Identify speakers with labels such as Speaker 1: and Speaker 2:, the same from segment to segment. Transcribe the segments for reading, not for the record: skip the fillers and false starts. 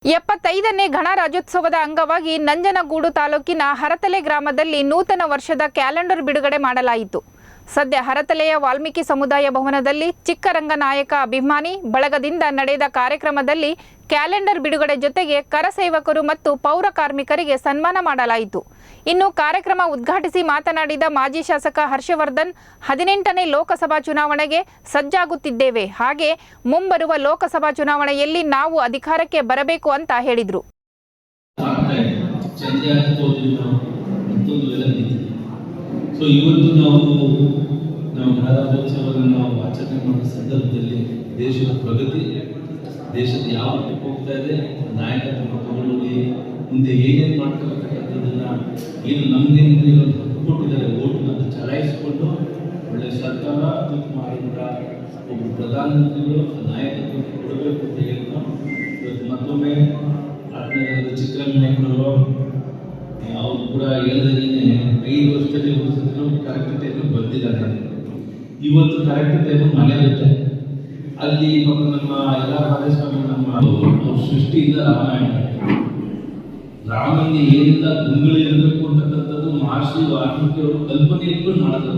Speaker 1: 75ನೇ ಗಣರಾಜ್ಯೋತ್ಸವದ ಅಂಗವಾಗಿ ನಂಜನಗೂಡು ತಾಲೂಕಿನ ಹರತಲೆ ಗ್ರಾಮದಲ್ಲಿ ನೂತನ ವರ್ಷದ ಕ್ಯಾಲೆಂಡರ್ ಬಿಡುಗಡೆ ಮಾಡಲಾಯಿತು. ಸದ್ಯ ಹರತಲೆಯ ವಾಲ್ಮೀಕಿ ಸಮುದಾಯ ಭವನದಲ್ಲಿ ಚಿಕ್ಕರಂಗನಾಯಕ ಅಭಿಮಾನಿ ಬಳಗದಿಂದ ನಡೆದ ಕಾರ್ಯಕ್ರಮದಲ್ಲಿ ಕ್ಯಾಲೆಂಡರ್ ಬಿಡುಗಡೆ ಜೊತೆಗೆ ಕರಸೇವಕರು ಮತ್ತು ಪೌರ ಕಾರ್ಮಿಕರಿಗೆ ಸನ್ಮಾನ ಮಾಡಲಾಯಿತು. ಇನ್ನು ಕಾರ್ಯಕ್ರಮ ಉದ್ಘಾಟಿಸಿ ಮಾತನಾಡಿದ ಮಾಜಿ ಶಾಸಕ ಹರ್ಷವರ್ಧನ್, 18ನೇ ಲೋಕಸಭಾ ಚುನಾವಣೆಗೆ ಸಜ್ಜಾಗುತ್ತಿದ್ದೇವೆ, ಹಾಗೆ ಮುಂಬರುವ ಲೋಕಸಭಾ ಚುನಾವಣೆಯಲ್ಲಿ ನಾವು ಅಧಿಕಾರಕ್ಕೆ ಬರಬೇಕು ಅಂತ ಹೇಳಿದರು.
Speaker 2: ಸೊ ಇವತ್ತು ನಮ್ಮ ಗಣರಾಜ್ಯೋತ್ಸವವನ್ನು ನಾವು ಆಚರಣೆ ಮಾಡುವ ಸಂದರ್ಭದಲ್ಲಿ ದೇಶದ ಪ್ರಗತಿ, ದೇಶದ ಯಾವ ಮಟ್ಟಕ್ಕೆ ಹೋಗ್ತಾ ಇದೆ, ನಾಯಕತ್ವ ತಗೊಂಡೋಗಿ ಮುಂದೆ ಏನೇನು ಮಾಡ್ಕೋಬೇಕಂತಕ್ಕಂಥದ್ದನ್ನ ಏನು ನಮ್ದೇನು ಕೊಟ್ಟಿದ್ದಾರೆ ಓಟನ್ನು ಚಲಾಯಿಸಿಕೊಂಡು ಒಳ್ಳೆ ಸರ್ಕಾರ ಮಾಡಿದ ಒಬ್ಬ ಪ್ರಧಾನಮಂತ್ರಿಗಳು ನಾಯಕತ್ವ ಕೊಡಬೇಕು ಅಂತ ಹೇಳಿದ್ರು. ಇವತ್ತು ಮತ್ತೊಮ್ಮೆ ಚಿಕ್ಕರಂಗನಾಯಕರು ಅವರು ಕೂಡ ಹೇಳಿದಾಗೇನೆ 5 ವರ್ಷದಲ್ಲಿ ಉಳಿಸಿದ್ರು ಕರೆಕ್ಟ್ ಟೈಮ್ ಬಂದಿದ್ದಾರೆ. ಇವತ್ತು ಕರೆಕ್ಟ್ ಟೈಮ್ ಮನೆ ಬಿಟ್ಟೆ ಅಲ್ಲಿ ನಮ್ಮ ಎಲ್ಲ ಮಾದೇಸ್ವಾಮಿ ನಮ್ಮ ಸೃಷ್ಟಿಯಿಂದ ರಾಮನಿಗೆ ಏನಿಲ್ಲ ಗುಂಗಳಿರಬೇಕು ಅಂತಕ್ಕಂಥದ್ದು ಮಹರ್ಷಿ ವಾಲ್ಮೀಕಿ ಅವರು ಕಲ್ಪನೆ ಇಟ್ಕೊಂಡು ಮಾಡೋದು.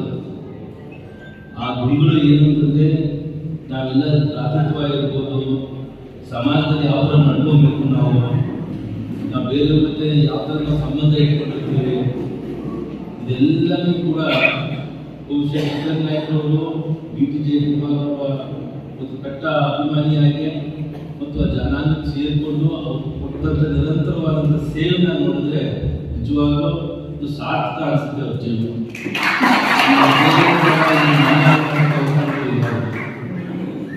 Speaker 2: ಆ ಗುಂಗಳು ಏನು ಅಂತಂದ್ರೆ ನಾವೆಲ್ಲ ಭ್ರಾತೃತ್ವವಾಗಿರ್ಬೋದು, ಸಮಾಜದಲ್ಲಿ ಯಾವ ಥರ ನಡ್ಕೊಬೇಕು, ನಾವು ಬೇರೆ ಜೊತೆ ಯಾವ ಥರ ನಾವು ಸಂಬಂಧ ಇಟ್ಕೊಂಡಿರ್ತೀವಿ, ಇದೆಲ್ಲವೂ ಕೂಡ ಬಹುಶಃ ಚಿಕ್ಕರಂಗನಾಯಕರವರು BT ಜಯಕುಮಾರ್ ಒಂದು ಕಟ್ಟ ಅಭಿಮಾನಿಯಾಗಿ ಮತ್ತು ಆ ಜನಾಂಗಕ್ಕೆ ಸೇರಿಕೊಂಡು ಅವರು ಕೊಟ್ಟಂಥ ನಿರಂತರವಾದಂಥ ಸೇವೆನ ನೋಡಿದ್ರೆ ನಿಜವಾಗ್ಲೂ ಇದು ಸಾರ್ಥಕ ಅನಿಸುತ್ತೆ ಅವ್ರ ಜೀವನ.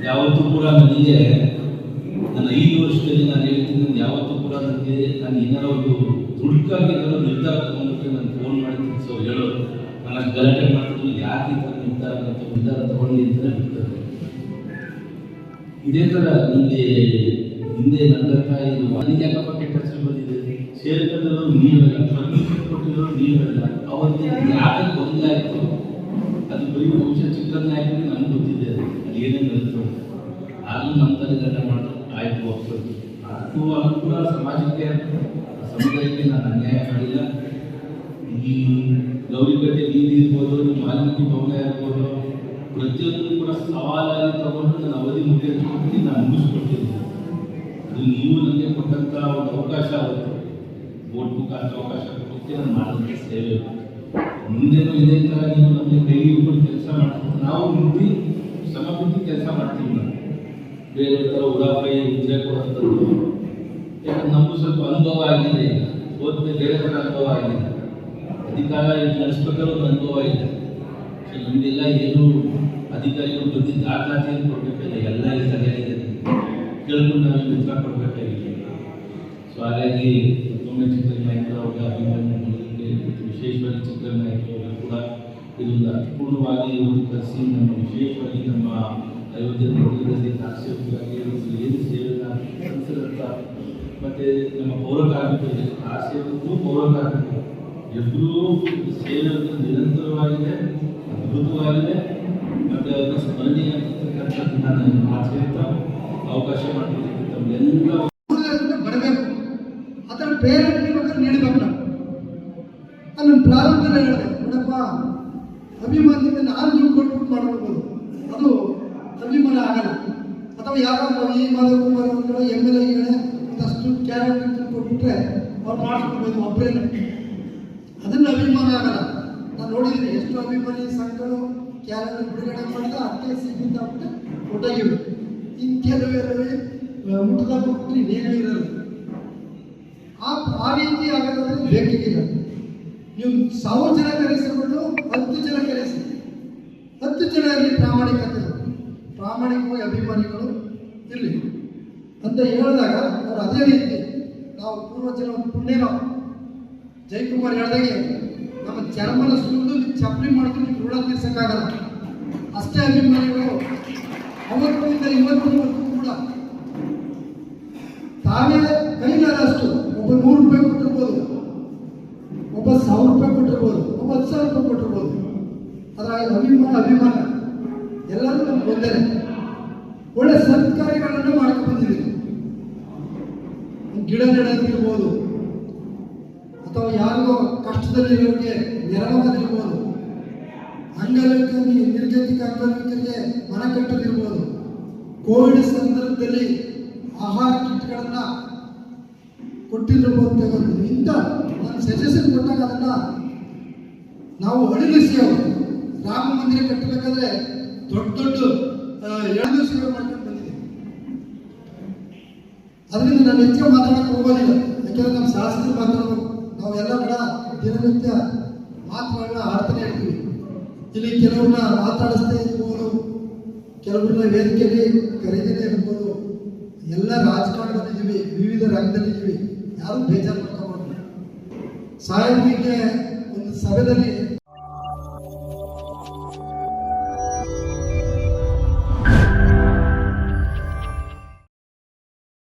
Speaker 2: ಯಾವತ್ತೂ ಕೂಡ ನನಗೆ ನನ್ನ 5 ವರ್ಷದಲ್ಲಿ ನಾನು ಹೇಳ್ತೀನಿ, ನಾನು ಯಾವತ್ತೂ ಕೂಡ ನನಗೆ ನಾನು ಏನಾರ ಒಂದು ದುಡ್ಕಾಗಿ ಏನಾದ್ರು ನಿರ್ಧಾರ ತಗೊಂಡ್ಬಿಟ್ರೆ ನಾನು ಫೋನ್ ಮಾಡ್ತೀನಿ. ಸೊ ಹೇಳೋರು ನಾನು ಗಲಾಟೆ ಮಾಡ್ತಿದ್ರು, ಯಾಕೆ ಈ ಥರ ನಿರ್ಧಾರ ತಗೊಂಡು ಅಂತ ಬಿಡ್ತಾರೆ. ಇದೇ ಥರ ನನಗೆ ಹಿಂದೆ ನಂದಂಥ ಇದು ನನಗೆ ಯಾಕಪ್ಪ ಕೆಟ್ಟ ಹೆಸರು ಬಂದಿದೆ, ಸೇರ್ಕೊಂಡವರು ನೀವೆಲ್ಲ, ಪರ್ಮಿಷನ್ ಕೊಟ್ಟಿರೋರು ನೀವೆಲ್ಲ, ಅವತ್ತಿನ ಯಾಕೆ ಗೊಂದಲ ಆಯಿತು ಅದು ಬರೀ ಬಹುಶಃ ಚಿಕ್ಕರಂಗನಾಯಕರಿಗೆ ನನಗೆ ಗೊತ್ತಿದೆ ಅದು ಏನೇನು ಇರುತ್ತೋ. ಆಗಲೂ ನಮ್ಮ ತಲೆ ಗಂಡ ಮಾಡೋದು ಆಯ್ತು ಹೋಗ್ತದೆ. ಅದು ಕೂಡ ಸಮಾಜಕ್ಕೆ ಸಮುದಾಯಕ್ಕೆ ನಾನು ಅನ್ಯಾಯ ಮಾಡಿಲ್ಲ. ಈ ಗೌರಿಕಟ್ಟೆ ಬೀದಿ ಇರ್ಬೋದು, ವಾಲ್ಮೀಕಿ ಭವನ ಇರ್ಬೋದು, ಪ್ರತಿಯೊಂದು ಕೂಡ ಸವಾಲಾಗಿ ತಗೊಂಡು ನನ್ನ ಅವಧಿ ಮುಗಿಸ್ಕೊಟ್ಟು ನಾನು ಮುಗಿಸ್ಕೊಟ್ಟಿದ್ದೆ. ಅದು ನೀವು ನನಗೆ ಕೊಟ್ಟಂಥ ಒಂದು ಅವಕಾಶ ಆಗುತ್ತೆ, ಬೋಟ್ ಮುಖಾಂತರ ಅವಕಾಶ ಕೊಟ್ಟು ನಾನು ಮಾಡಿದಂಥ ಸೇವೆ. ಮುಂದೇನು ಇದೇ ಥರ ನೀವು ನಮಗೆ ಕೈ ಹಿಡ್ಕೊಂಡು ಕೆಲಸ ಮಾಡ್ತೀವಿ, ನಾವು ಮುಂದೆ ಶ್ರಮ ಬಿಟ್ಟು ಕೆಲಸ ಮಾಡ್ತೀವಿ. ನಾವು ಬೇರೆ ಥರ ಉಡಾಫೈ ಉದ್ರೆ ಕೊಡುವಂಥದ್ದು, ಯಾಕಂದ್ರೆ ನಮಗೂ ಸ್ವಲ್ಪ ಅನುಭವ ಆಗಿದೆ, ಹೋದ್ಮೇಲೆ ಬೇರೆ ಥರ ಅನುಭವ ಆಗಿದೆ, ಅಧಿಕಾರ ನಡೆಸ್ಬೇಕಾದ್ರೆ ಒಂದು ಅನುಭವ ಇದೆ. ಸೊ ನಮಗೆಲ್ಲ ಏನು ಅಧಿಕಾರಿಗಳು ಬಂದು ದಾಖಲಾತಿಯನ್ನು ಕೊಡಬೇಕಿಲ್ಲ, ಎಲ್ಲ ಸರಿಯಾಗಿದೆ ಕೇಳ್ಕೊಂಡು ನಾವು ಉತ್ತರ ಕೊಡಬೇಕಾಗಿದೆ. ಸೊ ಹಾಗಾಗಿ ಮತ್ತೊಮ್ಮೆ ಚಿಕ್ಕರಂಗನಾಯಕರು ಅವರ ಅಭಿಮಾನ ಮಾಡೋದಕ್ಕೆ ಮತ್ತು ವಿಶೇಷವಾಗಿ ಚಿಕ್ಕರಂಗನಾಯಕರು ಕೂಡ ಇದೊಂದು ಅರ್ಥಪೂರ್ಣವಾಗಿ ಒಂದು ಕರೆಸಿ ನಮ್ಮ ವಿಶೇಷವಾಗಿ ನಮ್ಮ ಅಯೋಧ್ಯೆ ನಗರದಲ್ಲಿ ಕಾಶಿಯಾಗಿ ಏನು ಸೇವೆಯನ್ನು ಸಲ್ಲಿಸಿದಂಥ ಮತ್ತು ನಮ್ಮ ಪೌರ ಕಾರ್ಮಿಕರಿಗೆ ಕಾಶಿಯಾಗೂ ಪೌರ ಕಾರ್ಮಿಕರು ಎಲ್ಲರೂ ಸೇವೆ ನಿರಂತರವಾಗಿದೆ, ಅದ್ಭುತವಾಗಿದೆ ಮತ್ತು ಅದನ್ನು ಸ್ಮರಣೀಯ ಅಂತಕ್ಕಂಥದ್ದು ನಾನು ಆಚರಿಸ್ತಾ ಅವಕಾಶ ಮಾಡಿಕೊಡ್ತೀನಿ. ತಮ್ಮೆಲ್ಲ
Speaker 3: ಬರಬೇಕು, ಅದರ ಪ್ರೇರಣೆ ನೀಡಬೇಕು. ನಾನು ಪ್ರಾರಂಭದಲ್ಲಿ ಹೇಳಿದೆ, ನೋಡಪ್ಪ ಅಭಿಮಾನಿಗೆ ನಾನು ನೀವು ಕೊಟ್ಬಿಟ್ಟು ಮಾಡ್ಕೊಳ್ಬೋದು, ಅದು ಅಭಿಮಾನ ಆಗಲ್ಲ. ಅಥವಾ ಯಾರೋ ಈ ಮಾಧವಕುಮಾರ್ ಅವರು MLA ಒಂದಷ್ಟು ಕ್ಯಾರೆಕ್ಟರ್ ಕೊಟ್ಬಿಟ್ರೆ ಅವ್ರು ಮಾಡಿಸ್ಕೊಳ್ಬೋದು ಒಬ್ಬರೇನೆ, ಅದನ್ನು ಅಭಿಮಾನ ಆಗಲ್ಲ. ನಾನು ನೋಡಿದ್ದೀನಿ ಎಷ್ಟು ಅಭಿಮಾನಿ ಸಂಘಗಳು ಕ್ಯಾಲೆಂಡರ್ ಬಿಡುಗಡೆ ಮಾಡಿದ್ರೆ ಅದಕ್ಕೆ ಸೀಮಿತ ಆಗ್ಬಿಟ್ಟು ಒಟ್ಟಾಗಿವೆ. ಇನ್ನು ಕೆಲವೇ ಊಟದಾಗ ಕೊಟ್ಟರೆ ಇನ್ನೇನೂ ಇರಲ್ಲ. ಆ ರೀತಿ ಆಗೋದಾದ್ರೆ ಬೇಕಿಲ್ಲ. ನೀವು 1000 ಜನ ಕರೆಸಿಕೊಂಡು 10 ಜನ ಕರೆಸಿ, 10 ಜನ ಇರಲಿ ಪ್ರಾಮಾಣಿಕವಾಗಿ ಅಭಿಮಾನಿಗಳು ಇರಲಿ ಅಂತ ಹೇಳಿದಾಗ ಅವ್ರು ಅದೇ ರೀತಿ ನಾವು ಪೂರ್ವಜನ ಪುಣ್ಯನೋ ಜಯಕುಮಾರ್ ಹೇಳ್ದಾಗೆ ನಮ್ಮ ಚರ್ಮನ ಸುರಿದು ಚಪ್ಪಲಿ ಮಾಡ್ಕೊಂಡು ಋಣ ತೀರ್ಸಕ್ಕಾಗಲ್ಲ. ಅಷ್ಟೇ ಅಭಿಮಾನಿಗಳು ಅವತ್ತಿನಿಂದ ಇವತ್ತಿನವರೆಗೂ ಕೂಡ ತಾವೇ ಕೈಲಾದಷ್ಟು ಒಬ್ಬ 100 ರೂಪಾಯಿ ಕೊಟ್ಟಿರ್ಬೋದು, ಒಬ್ಬ 1000 ರೂಪಾಯಿ ಕೊಟ್ಟಿರ್ಬೋದು, ಒಬ್ಬ 10,000 ರೂಪಾಯಿ ಕೊಟ್ಟಿರ್ಬೋದು. ಅದರ ಅಭಿಮಾನ ಎಲ್ಲರೂ ನಮ್ಗೆ ಒಂದೇ. ಒಳ್ಳೆ ಸತ್ಕಾರ್ಯಗಳನ್ನು ಮಾಡ್ಕೊಂಡು ಬಂದಿದ್ದೀವಿ. ಗಿಡ ನೆಡೋದಿರ್ಬೋದು, ಅಥವಾ ಯಾರಿಗೋ ಕಷ್ಟದಲ್ಲಿರೋರಿಗೆ ನೆರವಾಗೋದಿರ್ಬೋದು, ನಿರ್ಗತಿಕ ಅಂಗವಿಕಲರಿಗೆ ಮನ ಕಟ್ಟೋದಿರ್ಬೋದು, ಕೋವಿಡ್ ಸಂದರ್ಭದಲ್ಲಿ ಆಹಾರ ಕಿಟ್ಗಳನ್ನು ಕೊಟ್ಟಿರ್ಬೋದು. ಇಂಥ ನಾನು ಸಜೆಷನ್ ಕೊಟ್ಟಾಗ ಅದನ್ನು ನಾವು ಅಳಿಲಿಸಿ ರಾಮ ಮಂದಿರ ಕಟ್ಟಬೇಕಾದ್ರೆ ದೊಡ್ಡ ಎಳೆದು ಸೇವೆ ಮಾಡ್ಕೊಂಡು ಬಂದಿದೆ. ಅದರಿಂದ ನಾನು ಹೆಚ್ಚು ಮಾತಾಡಕ್ಕೆ ಹೋಗೋದಿಲ್ಲ, ಯಾಕೆಂದ್ರೆ ನಮ್ಮ ಶಾಸ್ತ್ರ ಮಾತಾಡೋದು ನಾವೆಲ್ಲ ಕೂಡ ದಿನನಿತ್ಯ ಮಾತುಗಳನ್ನ ಆಡ್ತಾನೆ ಇರ್ತೀವಿ. ಇಲ್ಲಿ ಕೆಲವ್ರನ್ನ ಮಾತಾಡಿಸ್ತಾ ಇರ್ಬೋದು, ಕೆಲವ್ರನ್ನ ವೇದಿಕೆಯಲ್ಲಿ ಕರೀದೇನೆ ಇರ್ಬೋದು. ಎಲ್ಲ ರಾಜಕಾರಣದಲ್ಲಿದ್ದೀವಿ, ವಿವಿಧ ರಂಗದಲ್ಲಿದ್ದೀವಿ, ಯಾರು ಬೇಜಾರು ಮಾಡ್ಕೋಬಾರ್ದು. ಸಾಹೇಬರಿಗೆ ಒಂದು ಸಭೆಯಲ್ಲಿ